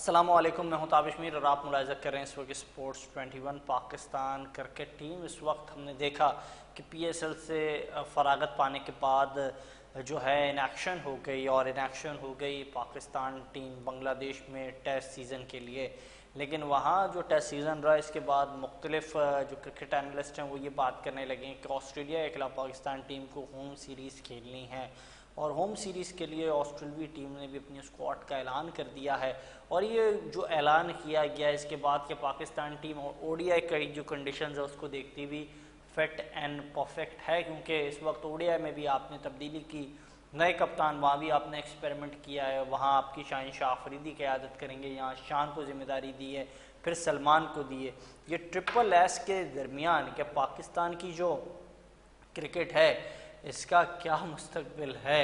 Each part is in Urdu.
السلام علیکم، میں ہوں تابش میر اور آپ ملاحظہ کر رہے ہیں اس وقت سپورٹس 21 پاکستان کرکٹ ٹیم۔ اس وقت ہم نے دیکھا کہ پی ایس ایل سے فراغت پانے کے بعد جو ہے انیکشن ہو گئی اور انیکشن ہو گئی پاکستان ٹیم بنگلہ دیش میں ٹیسٹ سیزن کے لیے۔ لیکن وہاں جو ٹیسٹ سیزن رہا اس کے بعد مختلف جو کرکٹ اینالسٹ ہیں وہ یہ بات کرنے لگے ہیں کہ آسٹریلیا کے خلاف پاکستان ٹیم کو ہوم سیریز کھیلنی ہے، اور ہوم سیریز کے لیے آسٹریلوی ٹیم نے بھی اپنی اسکواڈ کا اعلان کر دیا ہے۔ اور یہ جو اعلان کیا گیا اس کے بعد کہ Pakistan team O D I کی جو کنڈیشنز ہے اس کو دیکھتی ہوئی فٹ اینڈ پرفیکٹ ہے، کیونکہ اس وقت او ڈی آئی میں بھی آپ نے تبدیلی کی، نئے کپتان وہاں بھی آپ نے ایکسپیریمنٹ کیا ہے، وہاں آپ کی شاہین شاہ آفریدی قیادت کریں گے، یہاں شان کو ذمہ داری دی ہے، پھر سلمان کو دی ہے۔ یہ ٹرپل ایس کے درمیان کہ پاکستان کی جو کرکٹ ہے اس کا کیا مستقبل ہے،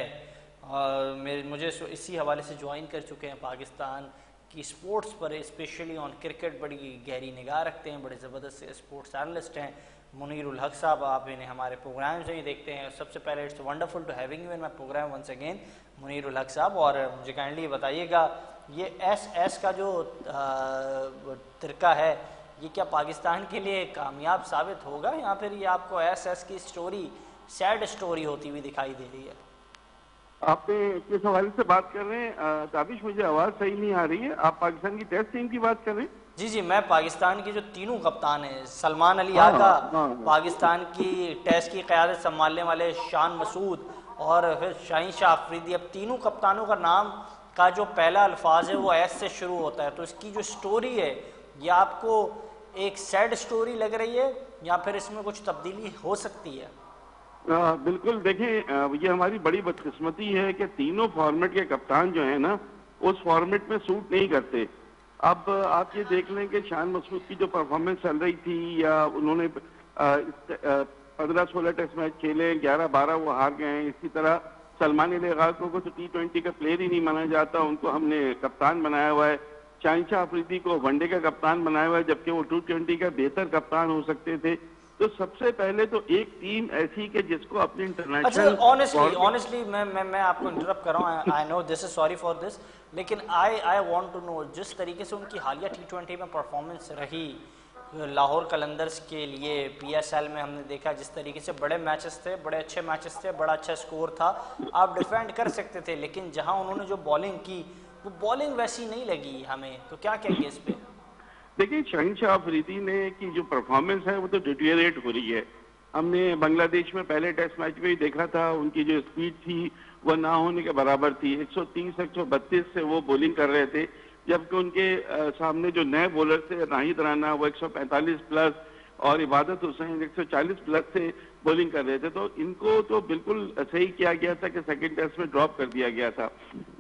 اور مجھے اسی حوالے سے جوائن کر چکے ہیں پاکستان کی سپورٹس پر، اسپیشلی آن کرکٹ بڑی گہری نگاہ رکھتے ہیں، بڑے زبردست اسپورٹس اینالسٹ ہیں، منیر الحق صاحب۔ آپ انہیں ہمارے پروگرام سے ہی دیکھتے ہیں۔ سب سے پہلے it's wonderful to having you in my program once again Munir ul-Haq صاحب، اور مجھے کائنڈلی بتائیے گا یہ ایس کا جو ترکہ ہے یہ کیا پاکستان کے لیے کامیاب ثابت ہوگا، یا پھر یہ آپ کو ایس کی سٹوری سیڈ سٹوری ہوتی ہوئی دکھائی دے رہی ہے؟ آپ کس حوالے سے بات کر رہے ہیں تابش؟ مجھے آواز صحیح نہیں آ رہی ہے۔ آپ پاکستان کی ٹیسٹ ٹیم کی بات کر رہے ہیں؟ جی میں پاکستان کی جو تینوں کپتان ہیں، سلمان علی آقا، پاکستان کی ٹیسٹ کی قیادت سنبھالنے والے شان مسعود، اور پھر شاہین شاہ آفریدی، اب تینوں کپتانوں کا نام کا جو پہلا الفاظ ہے وہ ایس سے شروع ہوتا ہے، تو اس کی جو سٹوری ہے یہ آپ کو ایک سیڈ سٹوری لگ رہی ہے یا پھر اس میں کچھ تبدیلی ہو سکتی ہے؟ بالکل، دیکھیں یہ ہماری بڑی بدقسمتی ہے کہ تینوں فارمیٹ کے کپتان جو ہیں نا اس فارمیٹ میں سوٹ نہیں کرتے۔ اب آپ یہ دیکھ لیں کہ شان مسعود کی جو پرفارمنس چل رہی تھی، یا انہوں نے 15-16 ٹیسٹ میچ کھیلے، 11-12 وہ ہار گئے ہیں۔ اسی طرح سلمان علی آقا کو تو T20 کا پلیئر ہی نہیں مانا جاتا، ان کو ہم نے کپتان بنایا ہوا ہے۔ شاہین شاہ آفریدی کو ون ڈے کا کپتان بنایا ہوا ہے، جبکہ وہ T20 کا بہتر کپتان ہو سکتے تھے۔ تو سب سے پہلے تو ایک ٹیم ایسی کہ جس کو اپنے انٹرنیشنل آنیسٹلی میں آپ کو انٹرپٹ کر رہا ہوں، آئی نو دس از سوری فار دس، لیکن آئی وانٹ ٹو نو جس طریقے سے ان کی حالیہ T20 میں پرفارمنس رہی لاہور قلندرز کے لیے، پی ایس ایل میں ہم نے دیکھا جس طریقے سے بڑے میچز تھے، بڑے اچھے میچز تھے، بڑا اچھا سکور تھا، آپ ڈیفینڈ کر سکتے تھے، لیکن جہاں انہوں نے جو بالنگ کی وہ بالنگ ویسی نہیں لگی ہمیں، تو کیا کہیں گے اس پہ؟ دیکھیں، شاہین شاہ آفریدی نے کی جو پرفارمنس ہے وہ تو ڈیٹیریٹ ہو رہی ہے۔ ہم نے بنگلہ دیش میں پہلے ٹیسٹ میچ میں ہی دیکھا تھا، ان کی جو سپیڈ تھی وہ نہ ہونے کے برابر تھی۔ 130-132 سے وہ بولنگ کر رہے تھے، جبکہ ان کے سامنے جو نئے بولر تھے راہید رانا وہ 145 پلس اور عبادت حسین 140 پلس سے بولنگ کر رہے تھے۔ تو ان کو تو بالکل صحیح کیا گیا تھا کہ سیکنڈ ٹیسٹ میں ڈراپ کر دیا گیا تھا۔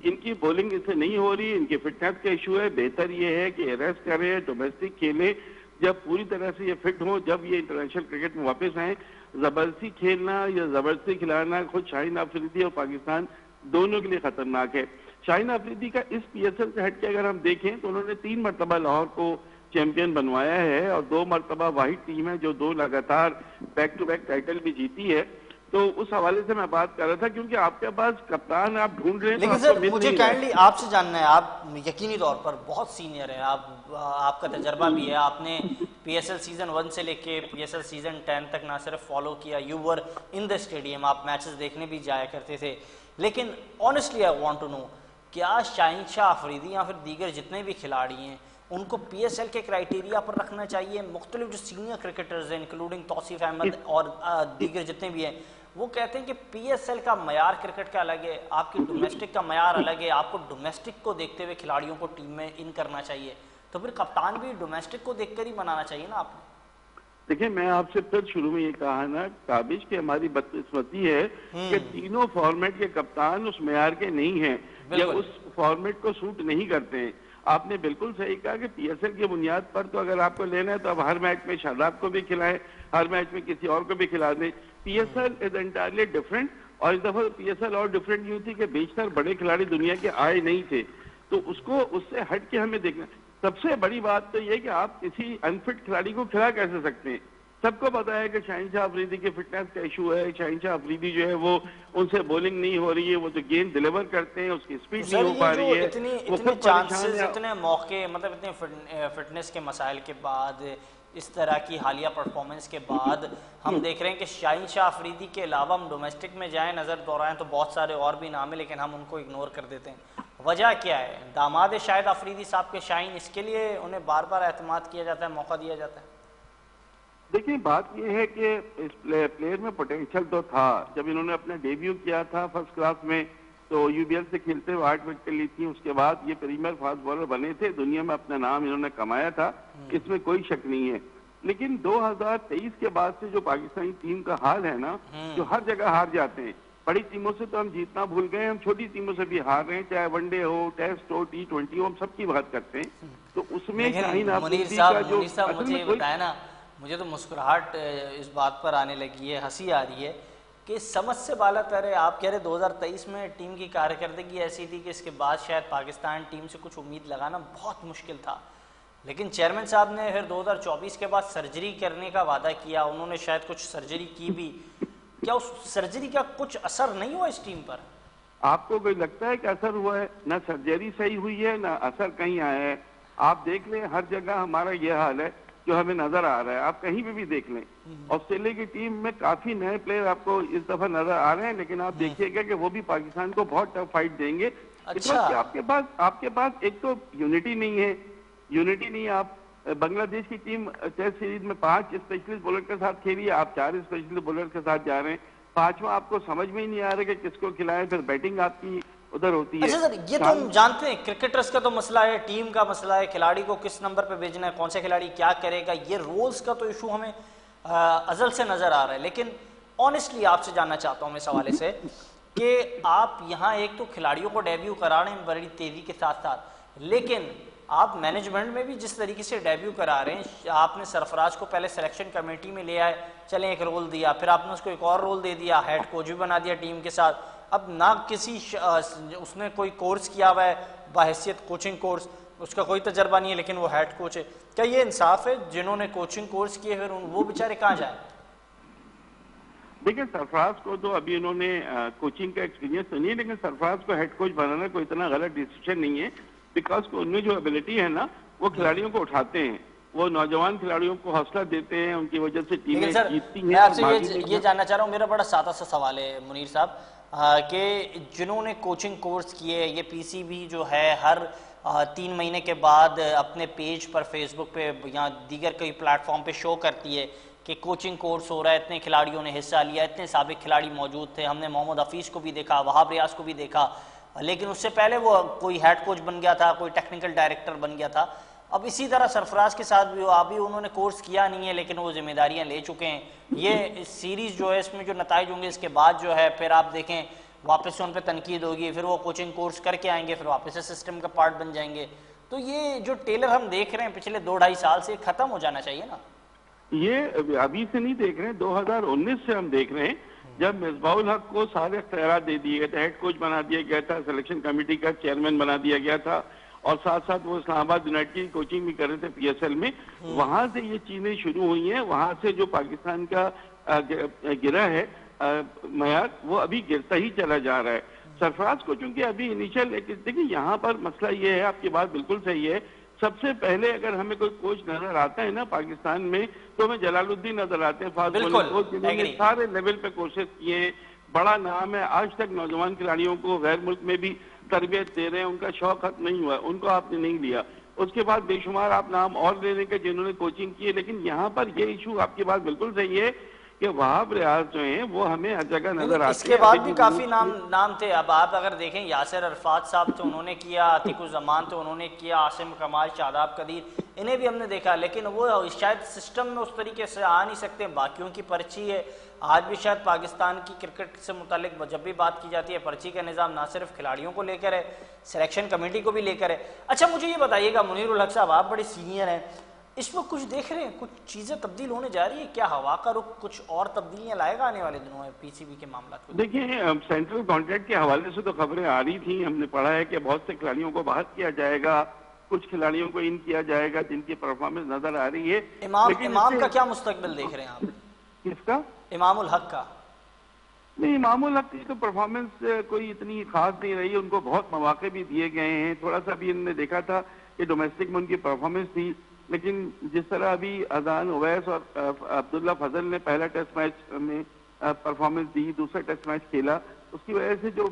ان کی بولنگ اس سے نہیں ہو رہی، ان کی فٹنس کا ایشو ہے۔ بہتر یہ ہے کہ ریسٹ کریں، ڈومیسٹک کھیلیں، جب پوری طرح سے یہ فٹ ہوں، جب یہ انٹرنیشنل کرکٹ میں واپس آئیں۔ زبردستی کھیلنا یا زبردستی کھلانا خود شاہین آفریدی اور پاکستان دونوں کے لیے خطرناک ہے۔ شاہین آفریدی کا اس پی ایس ایل سے ہٹ کے اگر ہم دیکھیں تو انہوں نے 3 مرتبہ لاہور کو چیمپئن بنوایا ہے، اور 2 مرتبہ واحد ٹیم ہے جو 2 لگاتار بیک ٹو بیک ٹائٹل بھی جیتی ہے۔ تو اس حوالے سے میں بات کر رہا تھا، کیونکہ آپ کے پاس کپتان آپ ڈھونڈ رہے ہیں، لیکن سر مجھے کائنڈلی آپ سے جاننا ہے، آپ یقینی طور پر بہت سینئر ہیں، آپ کا تجربہ بھی ہے، آپ نے پی ایس ایل سیزن 1 سے لے کے پی ایس ایل سیزن 10 تک نہ صرف فالو کیا، you were in the stadium, آپ میچز دیکھنے بھی جایا کرتے تھے، لیکن honestly I want to know کیا شاہین شاہ آفریدی یا پھر دیگر جتنے بھی کھلاڑی ہیں ان کو پی ایس ایل کے کرائیٹیریا پر رکھنا چاہیے؟ مختلف جو سینئر کرکٹرز ہیں انکلوڈنگ توصیف احمد اور دیگر جتنے بھی ہیں وہ کہتے ہیں کہ پی ایس ایل کا معیار کرکٹ کا الگ ہے، آپ کی ڈومیسٹک کا معیار الگ ہے، آپ کو ڈومیسٹک کو دیکھتے ہوئے کھلاڑیوں کو ٹیم میں ان کرنا چاہیے، تو پھر کپتان بھی ڈومیسٹک کو دیکھ کر ہی بنانا چاہیے نا آپ نے۔ دیکھیں، میں آپ سے پھر شروع میں یہ کہا نا تابش کہ ہماری بدقسمتی ہے کہ تینوں فارمیٹ کے کپتان اس معیار کے نہیں ہیں یا اس فارمیٹ کو سوٹ نہیں کرتے ہیں۔ آپ نے بالکل صحیح کہا کہ پی ایس ایل کی بنیاد پر تو اگر آپ کو لینا ہے تو اب ہر میچ میں شاداب کو بھی کھلائیں، ہر میچ میں کسی اور کو بھی کھلا دیں۔ P S L is entirely different, اور اس دفعہ پی ایس ایل اور ڈفرینٹ یوں تھی کہ بیشتر بڑے کھلاڑی دنیا کے آئے نہیں تھے، تو اس سے ہٹ کے ہمیں دیکھنا۔ سب سے بڑی بات تو یہ کہ آپ کسی انفٹ کھلاڑی کو کھلا کیسے سکتے ہیں؟ سب کو پتا ہے کہ شاہین شاہ افریدی کے فٹنس کا ایشو ہے. شاہین شاہ افریدی جو ہے وہ ان سے بولنگ نہیں ہو رہی ہے, وہ جو گیند ڈیلیور کرتے ہیں اس کی سپیڈ نہیں ہو پا رہی ہے, وہ اتنے خود پریشان چانسز, ہے. اتنے موقع, مطلب اتنے فٹنس کے مسائل کے بعد, اس طرح کی حالیہ پرفارمنس کے بعد ہم دیکھ رہے ہیں کہ شاہین شاہ افریدی کے علاوہ ہم ڈومیسٹک میں جائیں نظر دورائیں تو بہت سارے اور بھی نام ہیں, لیکن ہم ان کو اگنور کر دیتے ہیں. وجہ کیا ہے؟ داماد شاہد افریدی صاحب کے شاہین, اس کے لیے انہیں بار بار اعتماد کیا جاتا ہے, موقع دیا جاتا ہے؟ دیکھیں بات یہ ہے کہ اس پلیئر میں پوٹینشل تو تھا. جب انہوں نے اپنا ڈیبیو کیا تھا فرسٹ کلاس میں تو یو بی ایل سے کھیلتے ہوئے 8 وکٹیں لی تھیں. اس کے بعد یہ پریمیئر فاسٹ بالر بنے تھے, دنیا میں اپنا نام انہوں نے کمایا تھا, اس میں کوئی شک نہیں ہے. لیکن 2023 کے بعد سے جو پاکستانی ٹیم کا حال ہے نا, جو ہر جگہ ہار جاتے ہیں. بڑی ٹیموں سے تو ہم جیتنا بھول گئے, ہم چھوٹی ٹیموں سے بھی ہار رہے ہیں, چاہے ون ڈے ہو, ٹیسٹ ہو, T20 ہو, ہم سب کی بات کرتے ہیں. تو اس میں شاہین افریدی کا جو مجھے یہ بتائیں نا, مجھے تو مسکراہٹ اس بات پر آنے لگی ہے, ہنسی آ رہی ہے کہ سمجھ سے بالا تر ہے. آپ کہہ رہے 2023 میں ٹیم کی کارکردگی ایسی تھی کہ اس کے بعد شاید پاکستان ٹیم سے کچھ امید لگانا بہت مشکل تھا, لیکن چیئرمین صاحب نے پھر 2024 کے بعد سرجری کرنے کا وعدہ کیا, انہوں نے شاید کچھ سرجری کی بھی. کیا اس سرجری کا کچھ اثر نہیں ہوا اس ٹیم پر؟ آپ کو کوئی لگتا ہے کہ اثر ہوا ہے؟ نہ سرجری صحیح ہوئی ہے, نہ اثر کہیں آیا ہے. آپ دیکھ لیں ہر جگہ ہمارا یہ حال ہے جو ہمیں نظر آ رہا ہے. آپ کہیں پہ بھی دیکھ لیں, آسٹریلیا کی ٹیم میں کافی نئے پلیئر آپ کو اس دفعہ نظر آ رہے ہیں, لیکن آپ دیکھیے گا کہ وہ بھی پاکستان کو بہت ٹف فائٹ دیں گے. آپ کے پاس ایک تو یونٹی نہیں ہے, یونٹی نہیں. آپ بنگلہ دیش کی ٹیم ٹیسٹ سیریز میں 5 اسپیشلسٹ بولر کے ساتھ کھیلی ہے, آپ 4 اسپیشلسٹ بولر کے ساتھ جا رہے ہیں. 5واں آپ کو سمجھ میں ہی نہیں آ رہا کہ کس کو کھلائیں, پھر بیٹنگ آپ کی ادھر ہوتی ہے. اچھا سر, یہ تو ہم جانتے ہیں کرکٹرز کا تو مسئلہ ہے, ٹیم کا مسئلہ ہے, کھلاڑی کو کس نمبر پہ بھیجنا ہے, کون سے کھلاڑی کیا کرے گا, یہ رولز کا تو ایشو ہمیں ازل سے نظر آ رہا ہے. لیکن آنیسٹلی آپ سے جاننا چاہتا ہوں میں اس حوالے سے کہ آپ یہاں ایک تو کھلاڑیوں کو ڈیبیو کرا رہے ہیں بڑی تیزی کے ساتھ ساتھ, لیکن آپ مینجمنٹ میں بھی جس طریقے سے ڈیبیو کرا رہے ہیں, آپ نے سرفراز کو پہلے سلیکشن کمیٹی میں لے آئے, چلیں ایک رول دیا, پھر آپ نے اس کو ایک اور رول دے دیا, ہیڈ کوچ بھی بنا دیا ٹیم کے ساتھ. اب نہ کسی اس نے کوئی کورس کیا ہوا ہے بحیثیت کوچنگ کورس, اس کا کوئی تجربہ نہیں ہے, لیکن وہ ہیڈ کوچ ہے. کیا یہ انصاف ہے؟ جنہوں نے کوچنگ کورس کیے پھر وہ بیچارے کہاں جائیں؟ دیکھیں سرفراز کو تو ابھی انہوں نے کوچنگ کا ایکسپیرینس تو نہیں ہے, لیکن سرفراز کو ہیڈ کوچ بنانا کوئی اتنا غلط ڈیسیشن نہیں ہے, بیکاز ان میں جو ایبلٹی ہے نا وہ کھلاڑیوں کو اٹھاتے ہیں, وہ نوجوان کھلاڑیوں کو حوصلہ دیتے ہیں, ان کی وجہ سے ٹیمیں جیتتی ہیں. میں آپ سے یہ جاننا چاہ رہا ہوں, میرا بڑا سادہ سا سوال ہے منیر صاحب, کہ جنہوں نے کوچنگ کورس کیے, یہ پی سی بی جو ہے ہر 3 مہینے کے بعد اپنے پیج پر فیس بک پہ یا دیگر کوئی پلیٹ فارم پہ شو کرتی ہے کہ کوچنگ کورس ہو رہا ہے, اتنے کھلاڑیوں نے حصہ لیا, اتنے سابق کھلاڑی موجود تھے, ہم نے محمد حفیظ کو بھی دیکھا, وہاب ریاض کو بھی دیکھا, لیکن اس سے پہلے وہ کوئی ہیڈ کوچ بن گیا تھا, کوئی ٹیکنیکل ڈائریکٹر بن گیا تھا. اب اسی طرح سرفراز کے ساتھ بھی ابھی انہوں نے کورس کیا نہیں ہے, لیکن وہ ذمہ داریاں لے چکے ہیں. یہ سیریز جو ہے اس میں جو نتائج ہوں گے اس کے بعد جو ہے پھر آپ دیکھیں واپس سے ان پہ تنقید ہوگی, پھر وہ کوچنگ کورس کر کے آئیں گے, پھر واپس سے سسٹم کا پارٹ بن جائیں گے. تو یہ جو ٹیلر ہم دیکھ رہے ہیں پچھلے 2-2.5 سال سے ختم ہو جانا چاہیے نا. یہ ابھی سے نہیں دیکھ رہے ہیں, 2019 سے ہم دیکھ رہے ہیں, جب مصباح الحق کو سارے اختیارات دے دیے گئے تھے, ہیڈ کوچ بنا دیا گیا تھا, سلیکشن کمیٹی کا چیئرمین بنا دیا گیا تھا, اور ساتھ ساتھ وہ اسلام آباد یونائٹیڈ کی کوچنگ بھی کر رہے تھے پی ایس ایل میں. وہاں سے یہ چیزیں شروع ہوئی ہیں, وہاں سے جو پاکستان کا گرا ہے معیار وہ ابھی گرتا ہی چلا جا رہا ہے. سرفراز کو چونکہ ابھی انیشل, دیکھیں یہاں پر مسئلہ یہ ہے, آپ کی بات بالکل صحیح ہے, سب سے پہلے اگر ہمیں کوئی کوچ نظر آتا ہے نا پاکستان میں تو ہمیں جلال الدین نظر آتے ہیں, فاسٹ بولنگ کوچ, جنہوں نے سارے لیول پہ کوشش کیے ہیں, بڑا نام ہے, آج تک نوجوان کھلاڑیوں کو غیر ملک میں بھی تربیت دے رہے ہیں, ان کا شوق ختم نہیں ہوا, ان کو آپ نے نہیں لیا. اس کے بعد بے شمار آپ نام اور لینے کے جنہوں نے کوچنگ کی ہے, لیکن یہاں پر یہ ایشو, آپ کی بات بالکل صحیح ہے کہ وہاب ریاض جو ہیں وہ ہمیں ہر جگہ نظر آتے ہیں. اس کے بعد بھی کافی نام تھے. اب آپ اگر دیکھیں یاسر عرفات صاحب تو انہوں نے کیا, عتیق الزمان تو انہوں نے کیا, عاصم کمال, شاداب قدیر, انہیں بھی ہم نے دیکھا, لیکن وہ شاید سسٹم میں اس طریقے سے آ نہیں سکتے. باقیوں کی پرچی ہے, آج بھی شاید پاکستان کی کرکٹ سے متعلق جب بھی بات کی جاتی ہے پرچی کا نظام نہ صرف کھلاڑیوں کو لے کر ہے, سلیکشن کمیٹی کو بھی لے کر ہے. اچھا مجھے یہ بتائیے گا منیر الحق صاحب, آپ بڑے سینئر ہیں, اس وقت کچھ دیکھ رہے ہیں, کچھ چیزیں تبدیل ہونے جا رہی ہے کیا؟ ہوا کا رخ کچھ اور تبدیلیاں لائے گا آنے والے دنوں میں پی سی بی کے معاملات کو؟ دیکھیں سینٹرل کانٹریکٹ کے حوالے سے تو خبریں آ رہی تھیں, ہم نے پڑھا ہے کہ بہت سے کھلاڑیوں کو بحث کیا جائے گا, کچھ کھلاڑیوں کو ان کیا جائے گا جن کی پرفارمنس نظر آ رہی ہے. امام کا کیا مستقبل دیکھ رہے ہیں آپ؟ کس کا؟ امام الحق کا. نہیں، امام الحق کی تو پرفارمنس کوئی اتنی خاص نہیں رہی. ان کو بہت مواقع بھی دیے گئے ہیں. تھوڑا سا بھی انہوں نے دیکھا تھا کہ ڈومیسٹک میں ان کی پرفارمنس تھی، لیکن جس طرح ابھی اذان اویس اور عبداللہ فضل نے پہلا ٹیسٹ میچ میں پرفارمنس دی، دوسرا ٹیسٹ میچ کھیلا، اس کی وجہ سے جو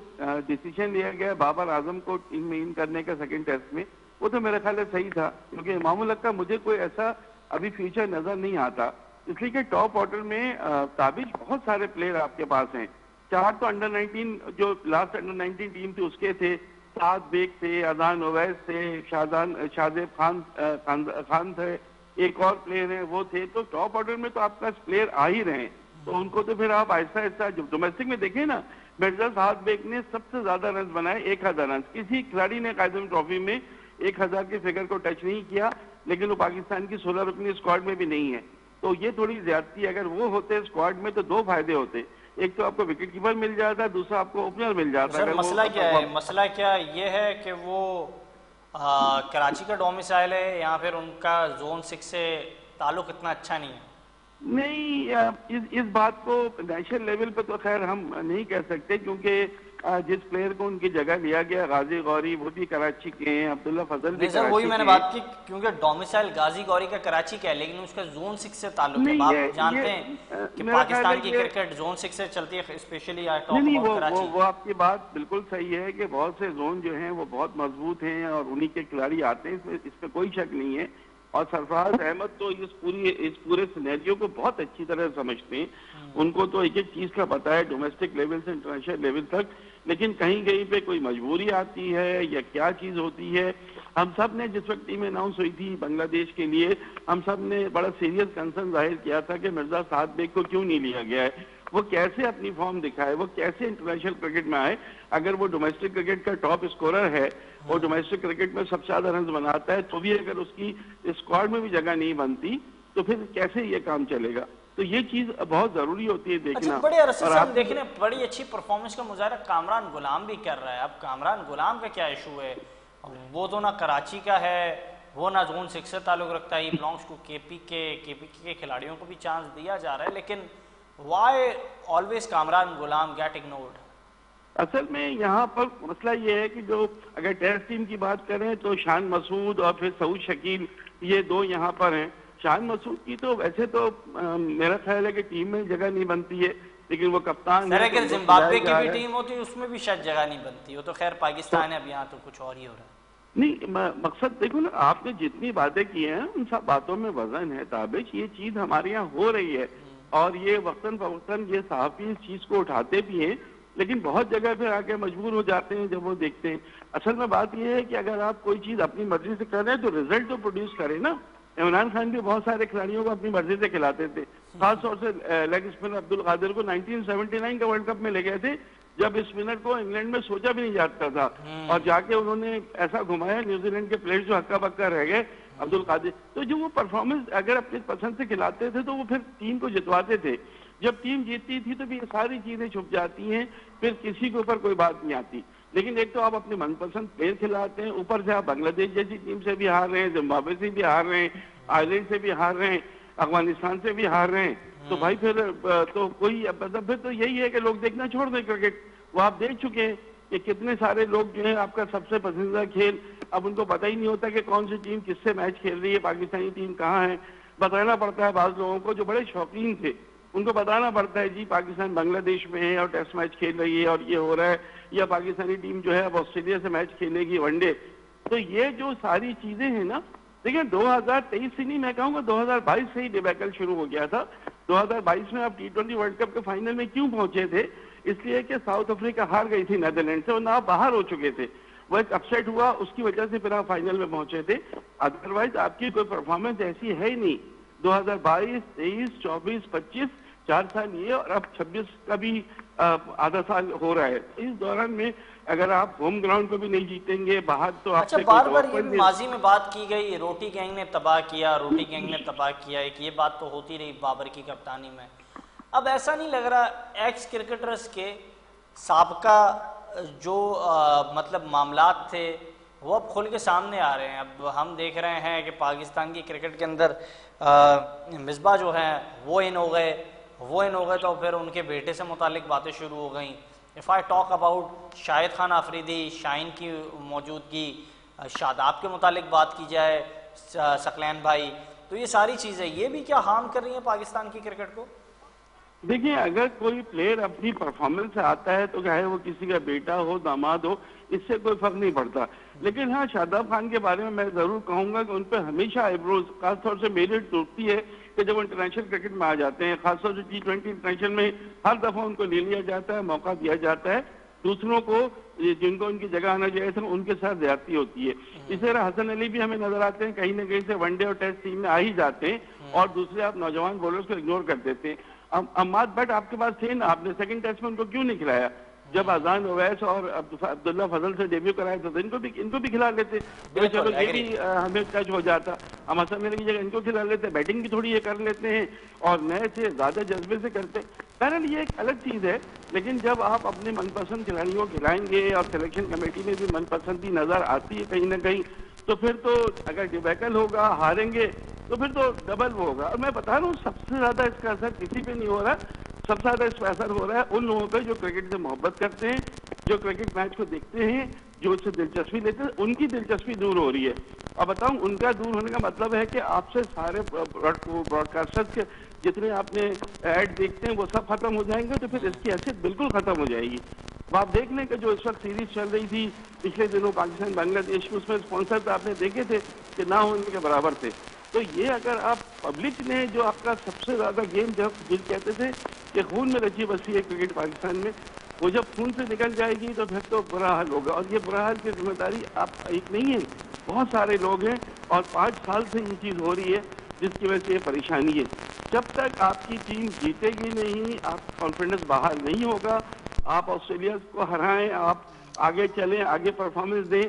ڈیسیشن لیا گیا بابر اعظم کو ٹیم میں ان کرنے کا سیکنڈ ٹیسٹ میں، وہ تو میرے خیال ہے صحیح تھا. کیونکہ امام الحق کا مجھے کوئی ایسا ابھی فیوچر نظر نہیں آتا، اس لیے کہ ٹاپ آرڈر میں تابش بہت سارے پلیئر آپ کے پاس ہیں. 4 تو انڈر 19 جو لاسٹ انڈر 19 ٹیم تھی اس کے تھے، سعد بیگ تھے، اذان اویس تھے، شاہزیب خان تھے، ایک اور پلیئر ہیں وہ تھے. تو ٹاپ آرڈر میں تو آپ کا پلیئر آ ہی رہے ہیں، تو ان کو تو پھر آپ آہستہ آہستہ جو ڈومیسٹک میں دیکھیں نا، مرزا سعد بیگ نے سب سے زیادہ رنز بنائے 1000 رنز. کسی کھلاڑی نے قائدم ٹرافی میں 1000 کے فگر کو ٹچ نہیں کیا، لیکن وہ پاکستان کی 16 رکنی اسکواڈ میں بھی نہیں ہے. تو یہ تھوڑی زیادتی. اگر وہ ہوتے اسکواڈ میں تو 2 فائدے ہوتے، ایک تو آپ کو وکٹ کیپر مل جاتا، دوسرا آپ کو اوپنر مل جاتا. سر مسئلہ کیا ہے؟ مسئلہ کیا یہ ہے کہ وہ کراچی کا ڈومیسائل ہے یا پھر ان کا زون 6 سے تعلق اتنا اچھا نہیں ہے؟ نہیں، اس بات کو نیشنل لیول پہ تو خیر ہم نہیں کہہ سکتے، کیونکہ جس پلیئر کو ان کی جگہ لیا گیا غازی غوری، وہ بھی کراچی کے ہیں، عبداللہ فضل بھی سر وہی میں نے بات کی، کیونکہ ڈومیسائل غازی غوری کا کراچی کا ہے لیکن اس کا زون 6 سے تعلق ہے. آپ جانتے ہیں کہ پاکستان کی کرکٹ زون 6 سے چلتی ہے، اسپیشلی کراچی. وہ آپ کی بات بالکل صحیح ہے کہ بہت سے زون جو ہیں وہ بہت مضبوط ہیں اور انہی کے کھلاڑی آتے ہیں، اس پہ کوئی شک نہیں ہے. اور سرفراز احمد تو اس پورے سینیریو کو بہت اچھی طرح سمجھتے ہیں. ان کو تو ایک ایک چیز کا پتہ ہے، ڈومیسٹک لیول سے انٹرنیشنل لیول تک. لیکن کہیں کہیں پہ کوئی مجبوری آتی ہے یا کیا چیز ہوتی ہے. ہم سب نے جس وقت ٹیم اناؤنس ہوئی تھی بنگلہ دیش کے لیے، ہم سب نے بڑا سیریس کنسرن ظاہر کیا تھا کہ مرزا سعد بیگ کو کیوں نہیں لیا گیا ہے، وہ کیسے اپنی فارم دکھائے، وہ کیسے انٹرنیشنل کرکٹ میں آئے. اگر وہ ڈومیسٹک کرکٹ کا ٹاپ اسکورر ہے اور ڈومیسٹک کرکٹ میں سب سے زیادہ رنز بناتا ہے، تو بھی اگر اس کی اسکواڈ میں بھی جگہ نہیں بنتی تو پھر کیسے یہ کام چلے گا. تو یہ چیز بہت ضروری ہوتی ہے دیکھنا. بڑے عرصے سے ہم دیکھ رہے ہیں بڑی اچھی پرفارمنس کا مظاہرہ کامران غلام بھی کر رہا ہے. اب کامران غلام کا کیا ایشو ہے؟ وہ تو نہ کراچی کا ہے، وہ نہ زون 6 سے تعلق رکھتا ہے. ہی بلانگس ٹو کے پی کے کھلاڑیوں کو بھی چانس دیا جا رہا ہے، لیکن Y always Kamran Ghulam get ignored? اصل میں یہاں پر مسئلہ یہ ہے کہ جو اگر ٹیسٹ ٹیم کی بات کریں تو شان مسعود اور پھر سعود شکیل، یہ 2 یہاں پر ہیں. شان مسعود کی تو ویسے تو میرا خیال ہے کہ ٹیم میں جگہ نہیں بنتی ہے، لیکن وہ کپتان ہے. اگر زمبابوے کی بھی ٹیم ہوتی اس میں بھی شاید جگہ نہیں بنتی. وہ تو خیر پاکستان ہے، اب یہاں تو کچھ اور ہی ہو رہا ہے. نہیں، مقصد دیکھو نا، آپ نے جتنی باتیں کی ہیں ان سب باتوں میں وزن ہے تابش. یہ چیز ہمارے یہاں ہو رہی ہے اور یہ وقتاً فوقتاً یہ صحافی اس چیز کو اٹھاتے بھی ہیں، لیکن بہت جگہ پھر آگے مجبور ہو جاتے ہیں جب وہ دیکھتے ہیں. اصل میں بات یہ ہے کہ اگر آپ کوئی چیز اپنی مرضی سے کر رہے ہیں تو رزلٹ تو پروڈیوس کریں نا. عمران خان بھی بہت سارے کھلاڑیوں کو اپنی مرضی سے کھلاتے تھے، خاص طور سے لیگ اسپنر عبد القادر کو 1979 کا ورلڈ کپ میں لے گئے تھے، جب اسپنر کو انگلینڈ میں سوچا بھی نہیں جاتا تھا، اور جا کے انہوں نے ایسا گھمایا نیوزی لینڈ کے پلیئر جو ہکا بکا رہ گئے. عبد القادر تو جو وہ پرفارمنس اگر اپنی پسند سے کھلاتے تھے تو وہ پھر ٹیم کو جتواتے تھے. جب ٹیم جیتتی تھی تو بھی یہ ساری چیزیں چھپ جاتی ہیں، پھر کسی کے اوپر کوئی بات نہیں آتی. لیکن ایک تو آپ اپنے من پسند پلیئر کھلاتے ہیں، اوپر سے آپ بنگلہ دیش جیسی ٹیم سے بھی ہار رہے ہیں، زمبابوے سے بھی ہار رہے ہیں، آئرلینڈ سے بھی ہار رہے ہیں، افغانستان سے بھی ہار رہے ہیں. تو بھائی پھر تو کوئی مطلب پھر تو یہی ہے کہ لوگ دیکھنا چھوڑ دیں کرکٹ. وہ آپ دیکھ چکے ہیں کہ کتنے سارے لوگ جو ہیں آپ کا سب سے پسندیدہ کھیل، اب ان کو پتہ ہی نہیں ہوتا کہ کون سی ٹیم کس سے میچ کھیل رہی ہے، پاکستانی ٹیم کہاں ہے. بتانا پڑتا ہے بعض لوگوں کو جو بڑے شوقین تھے، ان کو بتانا پڑتا ہے جی پاکستان بنگلہ دیش میں ہے اور ٹیسٹ میچ کھیل رہی ہے اور یہ ہو رہا ہے، یا پاکستانی ٹیم جو ہے اب آسٹریلیا سے میچ کھیلے گی ون ڈے. تو یہ جو ساری چیزیں ہیں نا، دیکھیں 2023 سے نہیں، میں کہوں گا 2022 سے ہی ڈیبیکل شروع ہو گیا تھا. 2022 میں آپ T20 ورلڈ کپ کے فائنل میں کیوں پہنچے تھے؟ اس لیے کہ ساؤتھ افریقہ ہار گئی تھی نیدرلینڈ سے، ورنہ آپ باہر ہو چکے تھے. وہ ایک اپسیٹ ہوا، اس کی وجہ سے پھر آپ فائنل میں پہنچے تھے. ادروائز آپ کی کوئی پرفارمنس ایسی ہے ہی نہیں. 2022 23 24 25 4 سال یہ، اور اب 26 کا بھی آدھا سال ہو رہا ہے. اس دوران میں اگر آپ ہوم گراؤنڈ پہ بھی نہیں جیتیں گے، باہر تو آپ سے بار بار یہ ماضی میں بات کی گئی، روٹی گینگ نے تباہ کیا، روٹی گینگ نے تباہ کیا، ایک یہ بات تو ہوتی رہی بابر کی کپتانی میں. اب ایسا نہیں لگ رہا ایکس کرکٹرز کے سابقہ جو مطلب معاملات تھے وہ اب کھل کے سامنے آ رہے ہیں. اب ہم دیکھ رہے ہیں کہ پاکستان کی کرکٹ کے اندر مصباح جو ہیں وہ ان ہو گئے تو پھر ان کے بیٹے سے متعلق باتیں شروع ہو گئیں. اف آئی ٹاک اباؤٹ شاہد خان آفریدی، شاہین کی موجودگی، شاداب کے متعلق بات کی جائے، ثقلین بھائی، تو یہ ساری چیزیں یہ بھی کیا ہارم کر رہی ہیں پاکستان کی کرکٹ کو؟ دیکھیں اگر کوئی پلیئر اپنی پرفارمنس سے آتا ہے تو چاہے وہ کسی کا بیٹا ہو، داماد ہو، اس سے کوئی فرق نہیں پڑتا. لیکن ہاں شاداب خان کے بارے میں ضرور کہوں گا کہ ان پہ ہمیشہ ایبروز، خاص طور سے میری ٹوٹتی ہے کہ جب وہ انٹرنیشنل کرکٹ میں آ جاتے ہیں، خاص طور سے T20 انٹرنیشنل میں ہر دفعہ ان کو لے لیا جاتا ہے، موقع دیا جاتا ہے. دوسروں کو جن کو ان کی جگہ آنا چاہیے ان کے ساتھ زیادتی ہوتی ہے. اسی طرح حسن علی بھی ہمیں نظر آتے ہیں کہیں نہ کہیں سے ون ڈے اور ٹیسٹ ٹیم میں آ ہی جاتے ہیں، اور دوسرے آپ نوجوان بولرز کو اگنور کر دیتے ہیں. اماد بٹ آپ کے پاس تھے نا، آپ نے سیکنڈ ٹیسٹ میں ان کو کیوں نہیں کھلایا؟ جب اذان اویس اور عبداللہ فضل سے ڈیبیو کرایا تھا تو ان کو بھی کھلا لیتے، چلو یہ بھی ہمیں ٹچ ہو جاتا. ہم حسن علی کی جگہ ان کو کھلا لیتے، بیٹنگ بھی تھوڑی یہ کر لیتے ہیں اور نئے سے زیادہ جذبے سے کرتے. بہرحال یہ ایک الگ چیز ہے، لیکن جب آپ اپنے من پسند کھلاڑیوں کو کھلائیں گے اور سلیکشن کمیٹی میں بھی من پسندی نظر آتی ہے کہیں نہ کہیں، تو پھر تو اگر ڈیبیکل ہوگا، ہاریں گے تو پھر تو ڈبل ہوگا. اور میں بتا رہا ہوں سب سے زیادہ اس کا اثر کسی پہ نہیں ہو رہا، سب سے زیادہ اس پہ اثر ہو رہا ہے ان لوگوں پہ جو کرکٹ سے محبت کرتے ہیں، جو کرکٹ میچ کو دیکھتے ہیں، جو اس سے دلچسپی لیتے ہیں. ان کی دلچسپی دور ہو رہی ہے. اب بتاؤں ان کا دور ہونے کا مطلب ہے کہ آپ سے سارے براڈ کاسٹرز کے جتنے آپ نے ایڈ دیکھتے ہیں وہ سب ختم ہو جائیں گے، تو پھر اس کی حیثیت بالکل ختم ہو جائے گی. آپ دیکھ لیں کہ جو اس وقت سیریز چل رہی تھی پچھلے دنوں پاکستان بنگلہ دیش میں، اس میں اسپانسر تو آپ نے دیکھے تھے کہ نہ ہونے کے برابر تھے. تو یہ اگر آپ پبلک نے جو آپ کا سب سے زیادہ گیم جب کہتے تھے کہ خون میں رچی بسی ہے کرکٹ پاکستان میں، وہ جب خون سے نکل جائے گی تو پھر تو برا حال ہوگا. اور یہ برا حال کی ذمہ داری آپ ایک نہیں ہے، بہت سارے لوگ ہیں، اور 5 سال سے یہ چیز ہو رہی ہے جس کی وجہ سے یہ پریشانی ہے. جب تک آپ کی ٹیم جیتے گی نہیں، آپ کانفیڈنس بحال نہیں ہوگا، آپ آسٹریلیا کو ہرائیں، آپ آگے چلیں، آگے پرفارمنس دیں.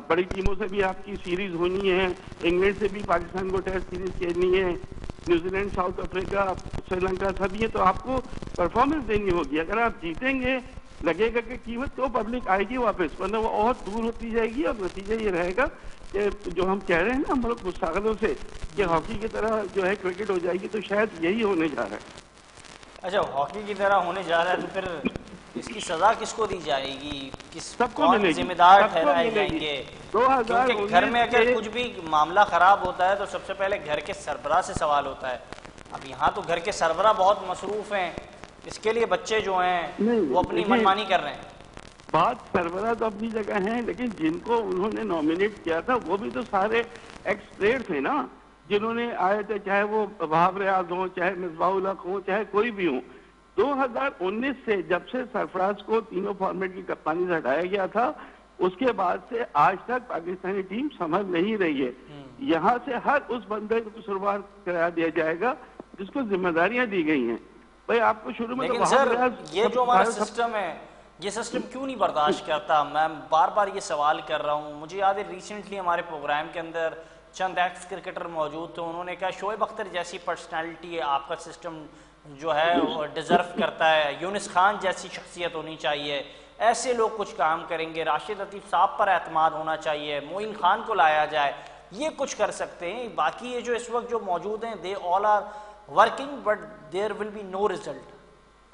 بڑی ٹیموں سے بھی آپ کی سیریز ہونی ہے، انگلینڈ سے بھی پاکستان کو ٹیسٹ سیریز کھیلنی ہے، New Zealand, South Africa, Sri Lanka سب یہ، تو آپ کو پرفارمنس دینی ہوگی. اگر آپ جیتیں گے لگے گا کہ قیمت تو پبلک آئے گی واپس، ورنہ وہ اور دور ہوتی جائے گی. اور نتیجہ یہ رہے گا کہ جو ہم کہہ رہے ہیں نا ملک مستقلوں سے کہ ہاکی کی طرح جو ہے کرکٹ ہو جائے گی، تو شاید یہی ہونے جا رہا ہے. اچھا ہاکی کی طرح ہونے جا رہا ہے تو پھر اس کی سزا کس کو دی جائے گی؟ سب کو کون ملے گی، ذمہ دار سب کو ٹھہرائے ملے جائیں گی. گے؟ 2019 کیونکہ گھر میں اگر سے کچھ بھی معاملہ خراب ہوتا ہے تو سب سے پہلے گھر کے سربراہ سے سوال ہوتا ہے. اب یہاں تو گھر کے سربراہ بہت مصروف ہیں، اس کے لیے بچے جو ہیں وہ اپنی منمانی کر رہے ہیں. بات سربراہ تو اپنی جگہ ہیں، لیکن جن کو انہوں نے نامینیٹ کیا تھا وہ بھی تو سارے ایکس پلیئر تھے نا، جنہوں نے آئے تھے، چاہے وہ وہاب ریاض ہوں، چاہے مصباح الحق ہوں، چاہے کوئی بھی ہوں. 2019 سے جب سے سرفراز کو تینوں فارمیٹ کی کپتانی سے ہٹایا گیا تھا، اس کے بعد سے آج تک پاکستانی ٹیم سنبھل نہیں رہی ہے. یہاں سے ہر اس بندے کو قصوروار قرار دیا جائے گا جس کو ذمہ داریاں دی گئی ہیں. بھائی آپ کو شروع میں تو لیکن وہاب سر ریاض یہ جو ہمارا سسٹم ہے، یہ سسٹم کیوں نہیں برداشت کرتا؟ میں بار بار یہ سوال کر رہا ہوں. مجھے یاد ہے ریسنٹلی ہمارے پروگرام کے اندر چند ایکس کرکٹر موجود تھے، انہوں نے کہا شعیب اختر جیسی پرسنالٹی ہے آپ کا سسٹم جو ہے وہ ڈیزرو کرتا ہے، یونس خان جیسی شخصیت ہونی چاہیے، ایسے لوگ کچھ کام کریں گے، راشد لطیف صاحب پر اعتماد ہونا چاہیے، معین خان کو لایا جائے، یہ کچھ کر سکتے ہیں. باقی یہ جو اس وقت جو موجود ہیں they all are working but there will be no result.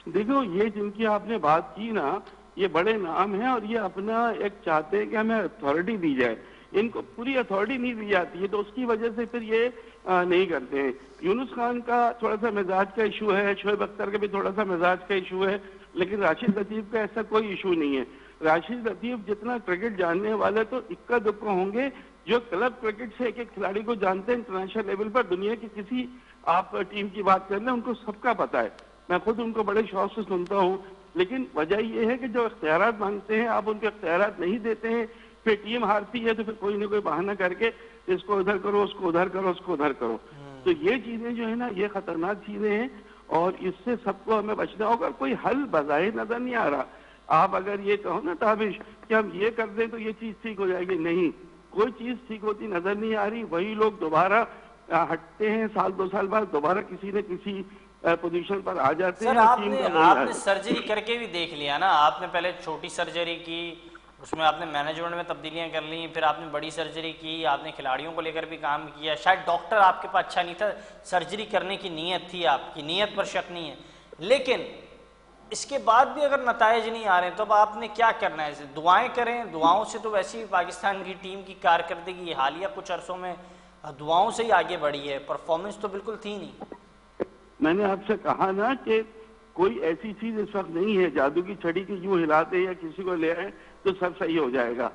دیکھو یہ جن کی آپ نے بات کی نا، یہ بڑے نام ہیں اور یہ اپنا ایک چاہتے ہیں کہ ہمیں اتھارٹی دی جائے. ان کو پوری اتھارٹی نہیں دی جاتی ہے تو اس کی وجہ سے پھر یہ نہیں کرتے ہیں. یونس خان کا تھوڑا سا مزاج کا ایشو ہے، شعیب اختر کا بھی تھوڑا سا مزاج کا ایشو ہے، لیکن راشد لطیف کا ایسا کوئی ایشو نہیں ہے. راشد لطیف جتنا کرکٹ جاننے والے تو اکا دکا ہوں گے جو کلب کرکٹ سے ایک ایک کھلاڑی کو جانتے ہیں انٹرنیشنل لیول پر. دنیا کی کسی آپ ٹیم کی بات کر لیں ان کو سب کا پتہ ہے، میں خود ان کو بڑے شوق سے سنتا ہوں. لیکن وجہ یہ ہے کہ جو اختیارات مانگتے ہیں آپ ان کے اختیارات نہیں دیتے ہیں، پھر ٹیم ہارتی ہے تو پھر کوئی نہ کوئی بہانہ کر کے اس کو ادھر کرو، اس کو ادھر کرو، اس کو ادھر کرو. تو یہ چیزیں جو ہے نا یہ خطرناک چیزیں ہیں اور اس سے سب کو ہمیں بچنا ہوگا. کوئی حل بظاہر نظر نہیں آ رہا. آپ اگر یہ کہو نا تابش کہ ہم یہ کر دیں تو یہ چیز ٹھیک ہو جائے گی، نہیں، کوئی چیز ٹھیک ہوتی نظر نہیں آ رہی. وہی لوگ دوبارہ ہٹتے ہیں، سال 2 سال بعد دوبارہ کسی نہ کسی پوزیشن پر آ جاتے ہیں. سر آپ نے سرجری کر کے بھی دیکھ لیا نا، آپ نے پہلے چھوٹی سرجری کی، اس میں آپ نے مینجمنٹ میں تبدیلیاں کر لیں، پھر آپ نے بڑی سرجری کی، آپ نے کھلاڑیوں کو لے کر بھی کام کیا، شاید ڈاکٹر آپ کے پاس اچھا نہیں تھا، سرجری کرنے کی نیت تھی، آپ کی نیت پر شک نہیں ہے، لیکن اس کے بعد بھی اگر نتائج نہیں آ رہے تو اب آپ نے کیا کرنا ہے؟ دعائیں کریں، دعاؤں سے تو ویسے ہی پاکستان کی ٹیم کی کارکردگی حالیہ کچھ عرصوں میں دعاؤں سے ہی آگے بڑھی ہے، پرفارمنس تو بالکل تھی نہیں۔ میں نے آپ سے کہا نا کہ کوئی ایسی چیز اس وقت نہیں ہے جادو کی چھڑی کی یوں ہلاتے یا کسی کو لے آئے تو سب صحیح ہو جائے گا۔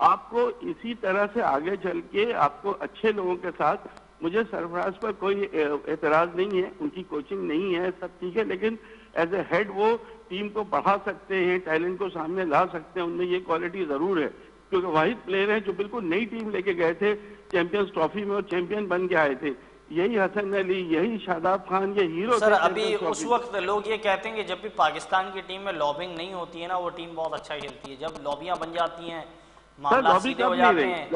آپ کو اسی طرح سے آگے چل کے آپ کو اچھے لوگوں کے ساتھ، مجھے سرفراز پر کوئی اعتراض نہیں ہے، ان کی کوچنگ نہیں ہے، سب ٹھیک ہے، لیکن ایز اے ہیڈ وہ ٹیم کو بڑھا سکتے ہیں، ٹیلنٹ کو سامنے لا سکتے ہیں، ان میں یہ کوالٹی ضرور ہے، کیونکہ واحد پلیئر ہیں جو بالکل نئی ٹیم لے کے گئے تھے چیمپئنز ٹرافی میں اور چیمپئن بن کے آئے تھے، یہی حسن علی، یہی شاداب خان، یہ ہیرو سر تھے ابھی چیمپئنز اس ٹرافی۔ وقت لوگ یہ کہتے ہیں کہ جب بھی پاکستان کی ٹیم میں لابنگ نہیں ہوتی ہے نا وہ ٹیم بہت اچھا کھیلتی ہے، جب لابیاں بن جاتی ہیں سر معاملات لابی سیدھے کب ہو نہیں جاتے رہی؟ ہیں۔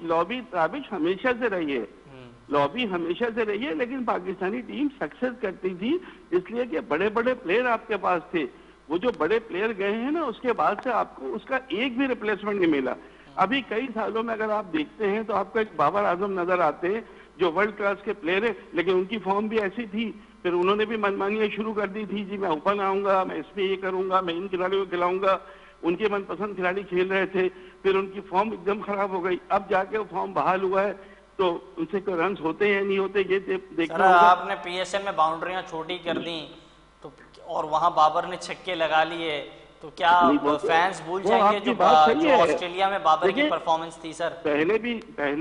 لابی تابش ہمیشہ سے رہی ہے، لابی ہمیشہ سے رہی ہے، لیکن پاکستانی ٹیم سکسیس کرتی تھی اس لیے کہ بڑے بڑے پلیئر آپ کے پاس تھے، وہ جو بڑے پلیئر گئے ہیں نا اس کے بعد سے آپ کو اس کا ایک بھی ریپلیسمنٹ نہیں ملا۔ ابھی کئی سالوں میں اگر آپ دیکھتے ہیں تو آپ کو ایک بابر اعظم نظر آتے ہیں جو ورلڈ کلاس کے پلیئر ہیں، لیکن ان کی فارم بھی ایسی تھی، پھر انہوں نے بھی منمانیاں شروع کر دی تھی، جی میں اوپن آؤں گا، میں اس میں یہ کروں گا، میں ان کھلاڑیوں کو کھلاؤں گا، ان کے من پسند کھلاڑی کھیل رہے تھے، پھر ان کی فارم ایک دم خراب ہو گئی، اب جا کے وہ فارم بحال ہوا ہے تو ان سے کوئی رنز ہوتے ہیں نہیں ہوتے یہ سر دیکھنا ہوگا۔ آپ نے پی ایس ایل میں باؤنڈریاں چھوٹی کر دیں تو اور وہاں بابر نے چھکے لگا لیے تو کیا نہیں فینس بھول وہ جائیں گے آپ کی بات صحیح جو ہے، آسٹریلیا میں بابر کی دیکھیں پرفارمنس تھی؟ سر پہلے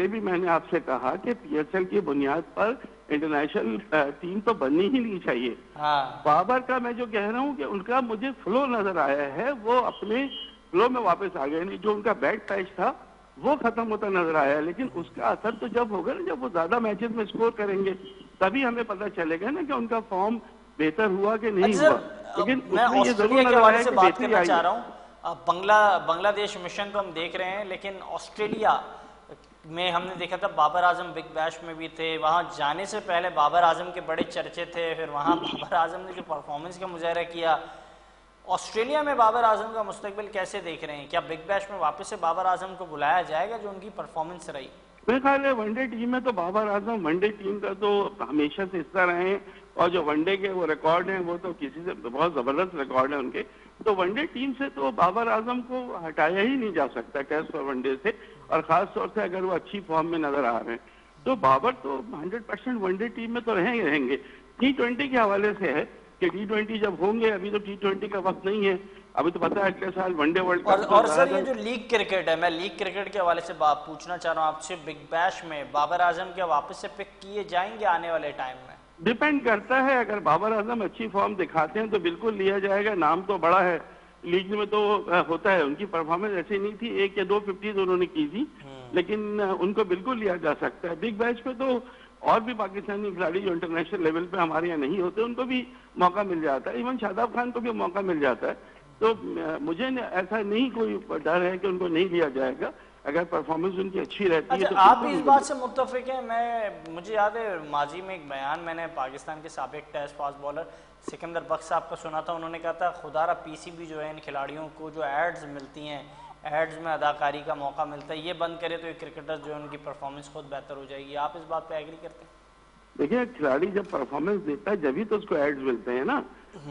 بھی میں نے آپ سے کہا کہ پی ایس ایل کی بنیاد پر انٹرنیشنل ٹیم تو بننی ہی نہیں چاہیے۔ ہاں بابر کا میں جو کہہ رہا ہوں کہ ان کا مجھے فلو نظر آیا ہے، وہ اپنے فلو میں واپس آ گئے، نہیں جو ان کا بیٹ پیچ تھا وہ ختم ہوتا نظر آیا، لیکن اس کا اثر تو جب ہوگا نا جب وہ زیادہ میچز میں اسکور کریں گے تبھی ہمیں پتہ چلے گا نا کہ ان کا فارم بہتر ہوا کہ نہیں اچھا ہوا، سر لیکن میں اس میں یہ ضرور آسٹریلیا کے نظر حوالے آیا سے کہ بات بہتری کرنا آئی چاہ ہے۔ رہا ہوں۔ بنگلہ دیش مشن تو ہم دیکھ رہے ہیں لیکن آسٹریلیا میں ہم نے دیکھا تھا بابر اعظم بگ بیش میں بھی تھے، وہاں جانے سے پہلے بابر اعظم کے بڑے چرچے تھے، پھر وہاں بابر اعظم نے جو پرفارمنس کا مظاہرہ کیا، آسٹریلیا میں بابر اعظم کا مستقبل کیسے دیکھ رہے ہیں؟ کیا بگ بیش میں واپس سے بابر اعظم کو بلایا جائے گا جو ان کی پرفارمنس رہی؟ میرے خیال ہے ون ڈے ٹیم میں تو Babar Azam one day team کا تو ہمیشہ سے حصہ رہے ہیں، اور جو ون ڈے کے وہ ریکارڈ ہیں وہ تو کسی سے بہت زبردست ریکارڈ ہیں ان کے، تو ون ڈے ٹیم سے تو بابر اعظم کو ہٹایا ہی نہیں جا سکتا ٹیسٹ اور ون ڈے سے، اور خاص طور سے اگر وہ اچھی فارم میں نظر آ رہے ہیں تو بابر تو 100% ون ڈے ٹیم میں تو رہیں گے۔ T20 کے حوالے سے ہے کہ T20 جب ہوں گے، ابھی تو T20 کا وقت نہیں ہے، ابھی تو پتہ ہے اگلے سال ون ڈے ورلڈ کپ اور سر یہ جو لیگ کرکٹ ہے، میں لیگ کرکٹ کے حوالے سے بات پوچھنا چاہ رہا ہوں آپ سے، بگ بیش میں بابر اعظم کے واپس سے پک کیے جائیں گے آنے والے ٹائم میں؟ ڈیپینڈ کرتا ہے، اگر بابر اعظم اچھی فارم دکھاتے ہیں تو بالکل لیا جائے گا، نام تو بڑا ہے لیگ میں تو ہوتا ہے، ان کی پرفارمنس ایسی نہیں تھی، 1 یا 2 50 انہوں نے کی تھی، لیکن ان کو بالکل لیا جا سکتا ہے۔ بگ بیچ پہ تو اور بھی پاکستانی کھلاڑی جو انٹرنیشنل لیول پہ ہمارے یہاں نہیں ہوتے ان کو بھی موقع مل جاتا ہے، ایون شاداب خان کو بھی موقع مل جاتا ہے، تو مجھے ایسا نہیں کوئی ڈر ہے کہ ان کو نہیں لیا جائے گا، اگر پرفارمنس ان کی اچھی رہتی ہے اچھا تو آپ بالکل بھی اس ان کو بات سے متفق ہیں؟ مجھے یاد ہے ماضی میں ایک بیان میں نے پاکستان کے سابق ٹیسٹ فاسٹ بالر سکندر بخش صاحب کا سنا تھا، انہوں نے کہا تھا خدا را پی سی بی جو ہے ان کھلاڑیوں کو جو ایڈز ملتی ہیں، ایڈز میں اداکاری کا موقع ملتا ہے، یہ بند کرے تو یہ کرکٹر جو ہے ان کی پرفارمنس خود بہتر ہو جائے گی، آپ اس بات پہ ایگری کرتے ہیں؟ دیکھیں کھلاڑی جب پرفارمنس دیتا ہے جبھی تو اس کو ایڈز ملتے ہیں نا،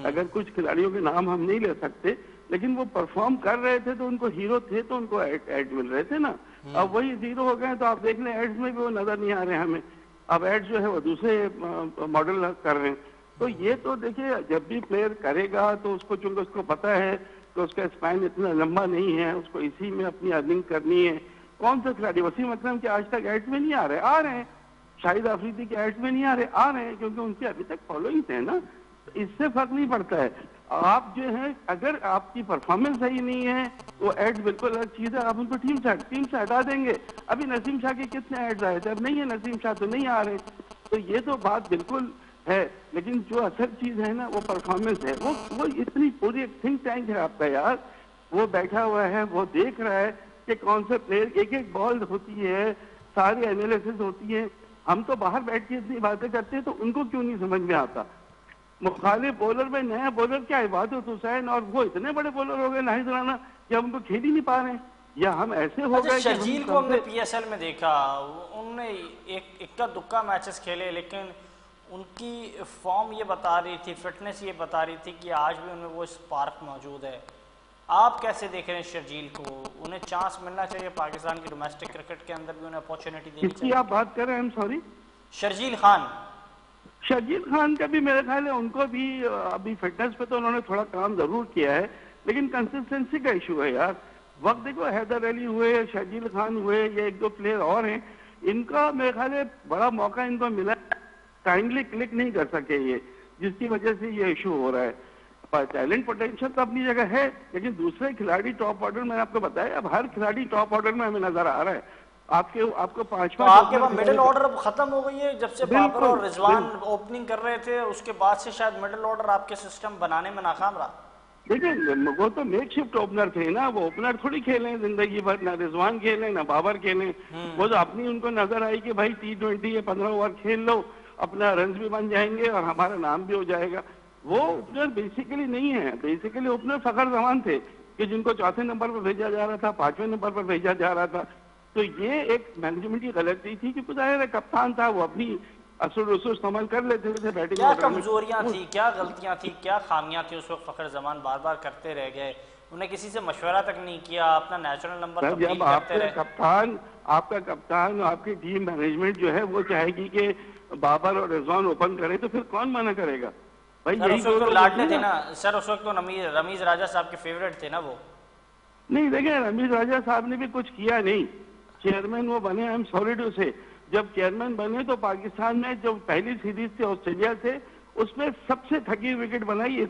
اگر کچھ کھلاڑیوں کے نام ہم نہیں لے سکتے لیکن وہ پرفارم کر رہے تھے تو ان کو ہیرو تھے تو ان کو ایڈ مل رہے تھے نا، اب وہی زیرو ہو گئے تو آپ دیکھ لیں ایڈز میں بھی وہ نظر نہیں آ رہے ہمیں، اب ایڈز جو ہے وہ دوسرے ماڈل کر رہے ہیں، تو یہ تو دیکھیے جب بھی پلیئر کرے گا تو اس کو چونکہ اس کو پتہ ہے کہ اس کا اسپین اتنا لمبا نہیں ہے، اس کو اسی میں اپنی ارننگ کرنی ہے۔ کون سے کھلاڑی وسیم اکرم کے آج تک ایڈز میں نہیں آ رہے ہیں، شاہد آفریدی کے ایڈز میں نہیں آ رہے ہیں کیونکہ ان کے ابھی تک فالوئنگ ہے نا، اس سے فرق نہیں پڑتا ہے۔ آپ جو ہے اگر آپ کی پرفارمنس صحیح نہیں ہے وہ ایڈز بالکل الگ چیز ہے، آپ ان کو ٹیم سے ہٹا دیں گے۔ ابھی نسیم شاہ کے کتنے ایڈز آئے تھے، اب نہیں ہے نسیم شاہ تو نہیں آ رہے، تو یہ تو بات بالکل ہے، لیکن جو اصل چیز ہے نا وہ پرفارمنس ہے، وہ اتنی پوری ایک تھنک ٹینک ہے آپ کا یار، وہ بیٹھا ہوا ہے، وہ دیکھ رہا ہے کہ کون سے پلیئر ایک بال ہوتی ہے، ساری انالیسس ہوتی ہے، ہم تو باہر بیٹھ کے اتنی باتیں کرتے ہیں تو ان کو کیوں نہیں سمجھ میں آتا؟ مخالف بولر میں نیا بولر کیا عبادت حسین اور وہ اتنے بڑے بولر ہو گئے ناہید رانا کہ ہم ان کو کھیل ہی نہیں پا رہے ہیں، یا ہم ایسے ہو گئے کہ شرجیل کو ہم نے پی ایس ایل میں دیکھا، انہوں نے ایک اکا دکا میچز کھیلے، لیکن ان کی فارم یہ بتا رہی تھی، فٹنس یہ بتا رہی تھی کہ آج بھی ان میں وہ اسپارک موجود ہے. آپ کیسے دیکھ رہے ہیں شرجیل کو؟ انہیں چانس ملنا چاہیے پاکستان کی ڈومیسٹک کرکٹ کے اندر بھی، انہیں اپورچونیٹی دینی کس کی چاہیے. آپ بات کر رہے ہیں؟ I'm sorry. شرجیل خان. شرجیل خان کا بھی میرے خیال ہے ان کو بھی ابھی فٹنس پہ تو انہوں نے تھوڑا کام ضرور کیا ہے، لیکن کنسسٹنسی کا ایشو ہے یار. وقت دیکھو، حیدر علی ہوئے، شرجیل خان ہوئے، یہ ایک دو پلیئر اور ہیں، ان کا میرے خیال ہے بڑا موقع ان کو ملا، ٹائملی کلک نہیں کر سکے یہ، جس کی وجہ سے یہ ایشو ہو رہا ہے. ٹیلنٹ پوٹینشیل تو اپنی جگہ ہے، لیکن دوسرے کھلاڑی ٹاپ آرڈر میں آپ کو بتایا، اب ہر کھلاڑی ٹاپ آرڈر میں ہمیں نظر آ رہا ہے. آپ کو پانچواں آپ کے پاس مڈل آرڈر اب ختم ہو گئی ہے، جب سے بابر اور بالکل رضوان اوپننگ کر رہے تھے اس کے بعد سے شاید مڈل آرڈر آپ کے سسٹم بنانے میں ناکام رہا. دیکھیں وہ تو میک شفٹ اوپنر تھے نا، وہ اوپنر تھوڑی کھیلیں زندگی بھر، نہ رضوان کھیلیں نہ بابر کھیلیں. وہ تو اپنی ان کو نظر آئی کہ بھائی T20 یا 15 اوور کھیل لو، اپنا رنز بھی بن جائیں گے اور ہمارا نام بھی ہو جائے گا. وہ اوپنر بیسیکلی نہیں ہے، بیسیکلی اوپنر فخر زمان تھے کہ جن کو چوتھے نمبر پر بھیجا جا رہا تھا، پانچویں نمبر پر بھیجا جا رہا تھا. تو یہ ایک مینجمنٹ کی غلطی تھی کہ ظاہر ہے کپتان تھا، وہ اپنی اصول رسول استعمال کر لیتے تھے بیٹنگ کیا آرڈر میں. کمزوریاں تھیں، کیا غلطیاں تھیں، کیا خامیاں تھیں اس وقت فخر زمان بار بار کرتے رہ گئے؟ انہیں کسی سے مشورہ تک نہیں کیا، اپنا نیچرل نمبر تبدیل جب آپ کرتے کا رہے. آپ کا کپتان اور آپ کی ٹیم مینجمنٹ جو ہے وہ چاہے گی کہ بابر اور رضوان اوپن کریں، تو پھر کون منع کرے گا بھائی؟ سر یہی اس دو وقت تو لوگ لاڈلے ہوتے تھے ہیں نا. نا سر، اس وقت تو رمیز راجہ صاحب کے فیوریٹ تھے نا وہ. نہیں دیکھیں، رمیز راجہ صاحب نے بھی کچھ کیا نہیں. چیئرمین وہ بنے، آئی ایم سوری ٹو سے، جب چیئرمین بنے تو پاکستان میں جو پہلی سیریز تھی آسٹریلیا سے، اس میں سب سے تھکی وکٹ بنائی.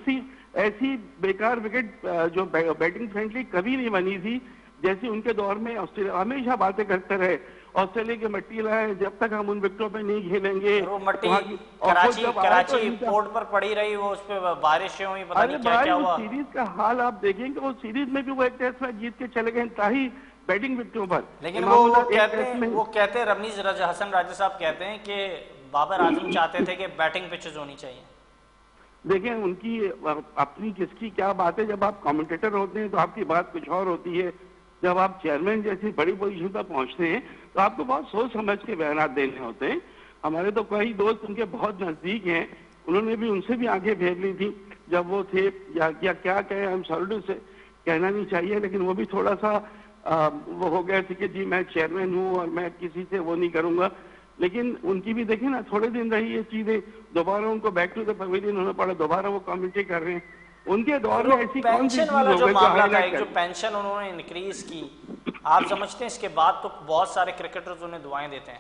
ایسی بیکار وکٹ جو بیٹنگ فرینڈلی کبھی نہیں بنی تھی جیسی ان کے دور میں. آسٹریلیا ہمیشہ باتیں کرتے رہے آسٹریلیا کی مٹی لائے، جب تک ہم ان وکٹوں پہ نہیں کھیلیں گے. وہ مٹی اور جب آئے تو کراچی پورٹ پر پڑی رہی، وہ اس پہ بارشیں ہوئی، پتہ نہیں کیا کیا اس ہوا. سیریز کا حال آپ دیکھیں کہ وہ سیریز میں بھی وہ ایک ٹیسٹ میں جیت کے چلے گئے انتہائی بیٹنگ وکٹوں پر. لیکن وہ کہتے ہیں رمیز حسن راجہ صاحب کہتے ہیں کہ بابر اعظم چاہتے تھے کہ بیٹنگ پچز ہونی چاہیے. دیکھیں ان کی اپنی کس کی کیا بات ہے، جب آپ کامنٹیٹر ہوتے ہیں تو آپ کی بات کچھ اور ہوتی ہے، جب آپ چیئرمین جیسی بڑی پوزیشن پر پہنچتے ہیں تو آپ کو بہت سوچ سمجھ کے بیانات دینے ہوتے ہیں. ہمارے تو کئی دوست ان کے بہت نزدیک ہیں، انہوں نے بھی ان سے بھی آنکھیں پھیر لی تھی جب وہ تھے، یا کیا کہیں، ہم سالڈو سے کہنا نہیں چاہیے، لیکن وہ بھی تھوڑا سا وہ ہو گئے تھے کہ جی میں چیئرمین ہوں اور میں کسی سے وہ نہیں کروں گا. لیکن ان کی بھی دیکھیں نا، تھوڑے دن رہی یہ چیزیں، دوبارہ ان کو بیک ٹو دا پویلین ہونا پڑا، دوبارہ وہ کامنٹری کر رہے ہیں. ان کے دور میں ایسی کون سی پینشن چیز والا ہو جو گئی جو معاملہ ہائی تھا، لائٹ ایک جو کر؟ پینشن انہوں نے انکریز کی، آپ سمجھتے ہیں اس کے بعد تو بہت سارے کرکٹرز انہیں دعائیں دیتے ہیں؟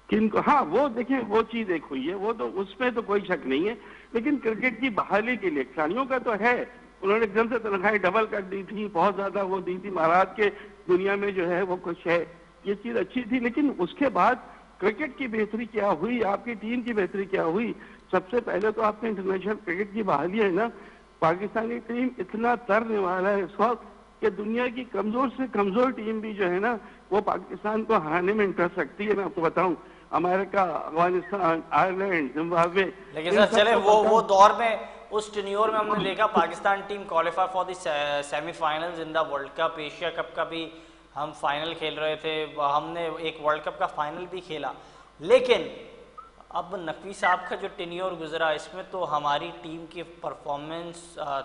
کن کو؟ ہاں وہ دیکھیں، وہ چیز ایک ہوئی ہے، وہ تو اس میں تو کوئی شک نہیں ہے. لیکن کرکٹ کی بحالی کے لیے کھلاڑیوں کا تو ہے، انہوں نے ایک دم سے تنخواہیں ڈبل کر دی تھی، بہت زیادہ وہ دی تھی. مہاراج کے دنیا میں جو ہے وہ کچھ ہے، یہ چیز اچھی تھی. لیکن اس کے بعد کرکٹ کی بہتری کیا ہوئی، آپ کی ٹیم کی بہتری کیا ہوئی؟ سب سے پہلے تو آپ کے انٹرنیشنل کرکٹ کی بحالی ہے نا. پاکستانی ٹیم اتنا ترنے والا ہے اس وقت کہ دنیا کی کمزور سے کمزور ٹیم بھی جو ہے نا وہ پاکستان کو ہرانے میں انٹرسٹ رکھتی ہے. میں آپ کو بتاؤں، امریکہ، افغانستان، آئرلینڈ، زمبابوے. لیکن سر چلے وہ دور میں، اس ٹینیور میں ہم نے دیکھا Pakistan team qualify for the semi finals in the world cup. Asia cup کا بھی ہم فائنل کھیل رہے تھے، ہم نے ایک ورلڈ کپ کا فائنل بھی کھیلا. لیکن اب نقوی صاحب کا جو ٹینیور گزرا، اس میں تو ہماری ٹیم کی پرفارمنس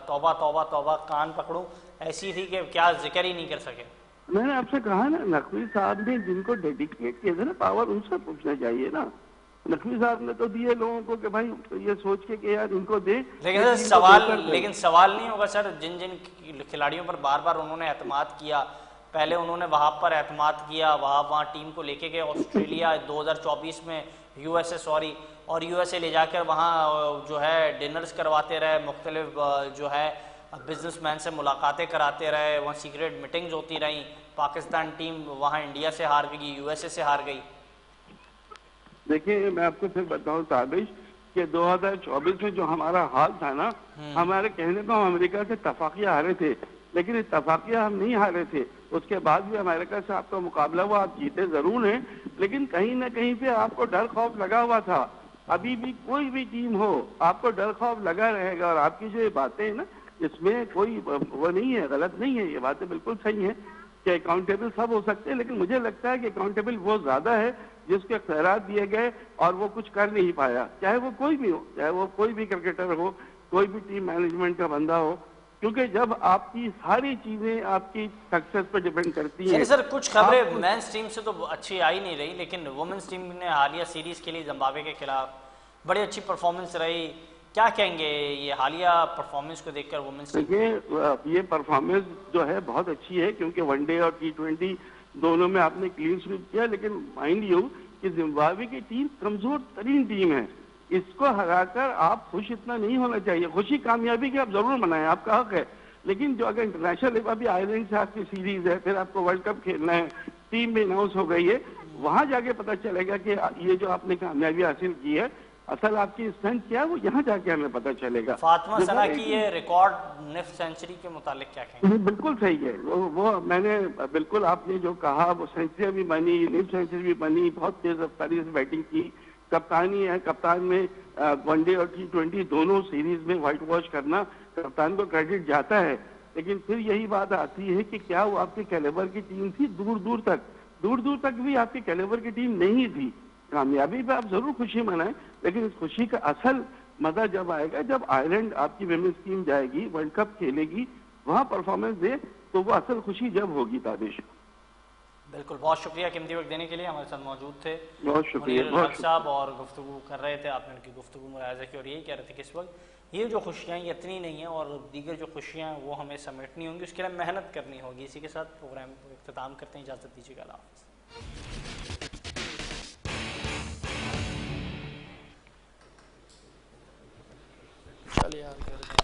توبہ توبہ توبہ، کان پکڑوں، ایسی تھی کہ کیا ذکر ہی نہیں کر سکے. میں نے آپ سے کہا نا، نقوی صاحب نے جن کو ڈیڈیکیٹ کیا تھا نا پاور، ان سے پوچھنا چاہیے نا. نقوی صاحب نے تو دیے لوگوں کو کہ بھائی یہ سوچ کے کہ یار ان کو دے. لیکن سوال نہیں ہوگا سر، جن کھلاڑیوں پر بار بار انہوں نے اعتماد کیا، پہلے انہوں نے وہاب پر اعتماد کیا، وہاں ٹیم کو لے کے گئے آسٹریلیا 2024 میں، یو ایس اے لے جا کر وہاں جو ہے ڈنرز کرواتے رہے، مختلف جو ہے بزنس مین سے ملاقاتیں کراتے رہے، وہاں سیکریٹ میٹنگز ہوتی رہیں. پاکستان ٹیم وہاں انڈیا سے ہار گئی، یو ایس اے سے ہار گئی. دیکھیں میں آپ کو پھر بتاؤں تابش کہ 2024 میں جو ہمارا حال تھا نا، ہمارے کہنے کو ہم امریکہ سے اتفاقیہ ہارے تھے، لیکن اتفاقیہ ہم نہیں ہارے تھے. اس کے بعد بھی امریکہ سے آپ کا مقابلہ ہوا، آپ جیتے ضرور ہیں، لیکن کہیں نہ کہیں پہ آپ کو ڈر خوف لگا ہوا تھا. ابھی بھی کوئی بھی ٹیم ہو آپ کو ڈر خوف لگا رہے گا. اور آپ کی جو یہ باتیں ہیں نا، اس میں کوئی وہ نہیں ہے، غلط نہیں ہے، یہ باتیں بالکل صحیح ہیں. کہ اکاؤنٹیبل سب ہو سکتے ہیں، لیکن مجھے لگتا ہے کہ اکاؤنٹیبل وہ زیادہ ہے جس کے اختیارات دیے گئے اور وہ کچھ کر نہیں پایا، چاہے وہ کوئی بھی ہو، چاہے وہ کوئی بھی کرکٹر ہو، کوئی بھی ٹیم مینجمنٹ کا بندہ ہو، کیونکہ جب آپ کی ساری چیزیں آپ کی سکسیس پہ ڈیپینڈ کرتی ہیں۔ سر کچھ خبریں مینس ٹیم سے تو اچھی آئی نہیں رہی، لیکن وومنس ٹیم نے حالیہ سیریز کے لیے زمبابوے کے خلاف بڑی اچھی پرفارمنس رہی، کیا کہیں گے یہ حالیہ پرفارمنس کو دیکھ کر وومنس ٹیم؟ دیکھیں یہ پرفارمنس جو ہے بہت اچھی ہے، کیونکہ ون ڈے اور T20 دونوں میں آپ نے کلین سویپ کیا، لیکن مائنڈ یو کہ زمبابوے کی ٹیم کمزور ترین ٹیم ہے، اس کو ہرا کر آپ خوش اتنا نہیں ہونا چاہیے، خوشی کامیابی کی آپ ضرور منائیں، آپ کا حق ہے، لیکن جو اگر انٹرنیشنل ابھی آئرلینڈ سے آپ کی سیریز ہے، پھر آپ کو ورلڈ کپ کھیلنا ہے، ٹیم بھی اناؤنس ہو گئی ہے، وہاں جا کے پتہ چلے گا کہ یہ جو آپ نے کامیابی حاصل کی ہے اصل آپ کی اسٹرینتھ کیا ہے، وہ یہاں جا کے ہمیں پتہ چلے گا۔ فاطمہ ثنا کی یہ ریکارڈ نصف سینچری کے متعلق کیا کہیں گے؟ بالکل صحیح ہے، وہ میں نے بالکل آپ نے جو کہا، وہ سینچری بھی بنی، نصف سینچری بھی بنی، بہت تیز رفتاری سے بیٹنگ کی، کپتانی ہے، کپتان میں ون ڈے اور T20 دونوں سیریز میں وائٹ واش کرنا کپتان کو کریڈٹ جاتا ہے، لیکن پھر یہی بات آتی ہے کہ کیا وہ آپ کے کیلیبر کی ٹیم تھی؟ دور دور تک بھی آپ کی کیلیبر کی ٹیم نہیں تھی۔ کامیابی پہ آپ ضرور خوشی منائیں، لیکن اس خوشی کا اصل مزہ جب آئے گا جب آئرلینڈ آپ کی ویمنس ٹیم جائے گی، ورلڈ کپ کھیلے گی، وہاں پرفارمنس دے، تو وہ اصل خوشی جب ہوگی۔ تابش بالکل، بہت شکریہ قیمتی وقت دینے کے لیے، ہمارے ساتھ موجود تھے بہت شکریہ، منیر الحق صاحب اور گفتگو کر رہے تھے، آپ نے ان کی گفتگو ملاحظہ کی اور یہی کہہ رہے تھے کہ اس وقت یہ جو خوشیاں یہ اتنی نہیں ہیں اور دیگر جو خوشیاں ہیں وہ ہمیں سمیٹنی ہوں گی، اس کے لیے محنت کرنی ہوگی۔ اسی کے ساتھ پروگرام کو اختتام کرتے ہیں، اجازت دیجیے گا، اللہ حافظ۔ چلیے یار